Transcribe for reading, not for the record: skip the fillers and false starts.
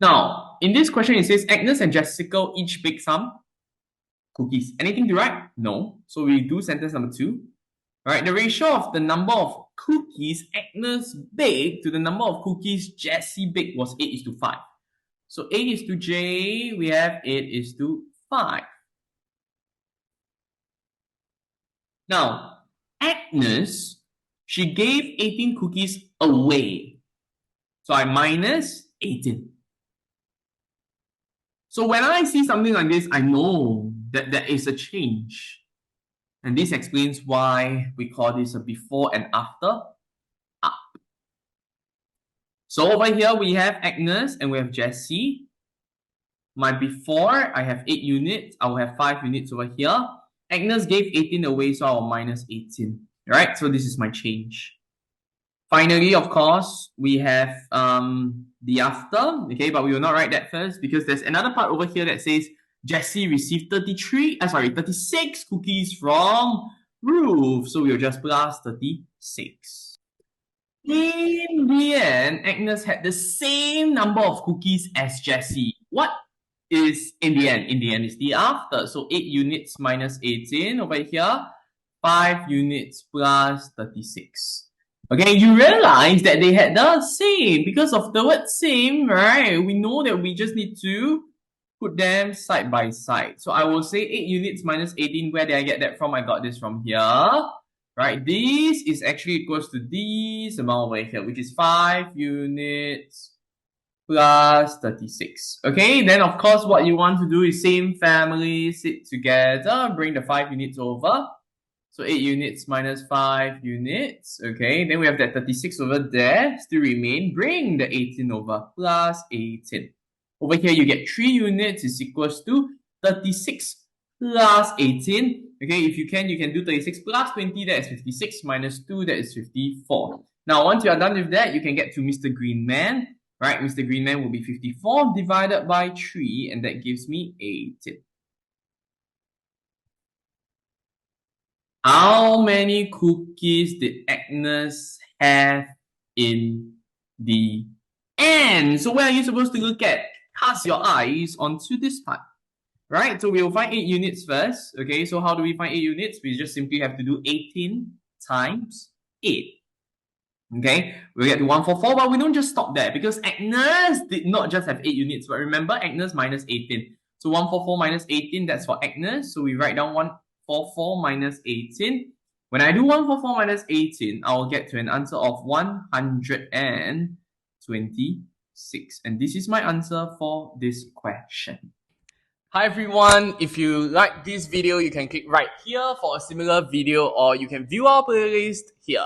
Now, in this question, it says Agnes and Jessica each bake some cookies. Anything to write? No. So we do sentence number 2. All right, the ratio of the number of cookies Agnes baked to the number of cookies Jessie baked was 8:5. So A:J, we have 8:5. Now, Agnes, she gave 18 cookies away. So I minus 18. So when I see something like this, I know that there is a change. And this explains why we call this a before and after up. So over here, we have Agnes and we have Jessie. My before, I have 8 units. I will have 5 units over here. Agnes gave 18 away, so I will minus 18. All right, so this is my change. Finally, of course, we have the after, okay, but we will not write that first because there's another part over here that says Jessie received 36 cookies from Ruth. So we'll just plus 36. In the end, Agnes had the same number of cookies as Jessie. What is in the end? In the end is the after. So 8 units minus 18 over here. 5 units plus 36. Okay, you realize that they had the same. Because of the word same, right? We know that we just need to put them side by side. So I will say 8 units minus 18. Where did I get that from? I got this from here. Right, this is actually equals to this amount over here, which is 5 units plus 36. Okay, then of course what you want to do is same family, sit together, bring the 5 units over. So 8 units minus 5 units. Okay, then we have that 36 over there, still remain. Bring the 18 over, plus 18. Over here you get 3 units is equals to 36 plus 18. Okay, if you can do 36 plus 20, that is 56, minus 2, that is 54. Now, once you are done with that, you can get to Mr. Greenman. Right, Mr. Greenman will be 54 divided by 3, and that gives me 18. How many cookies did Agnes have in the end? So where are you supposed to look at? Cast your eyes onto this part. Right, so we will find 8 units first. Okay, so how do we find 8 units? We just simply have to do 18 times 8. Okay, we'll get to 144, but we don't just stop there because Agnes did not just have 8 units, but remember Agnes minus 18. So 144 minus 18, that's for Agnes. So we write down 144 minus 18. When I do 144 minus 18, I will get to an answer of 126. And this is my answer for this question. Hi everyone, if you like this video, you can click right here for a similar video, or you can view our playlist here.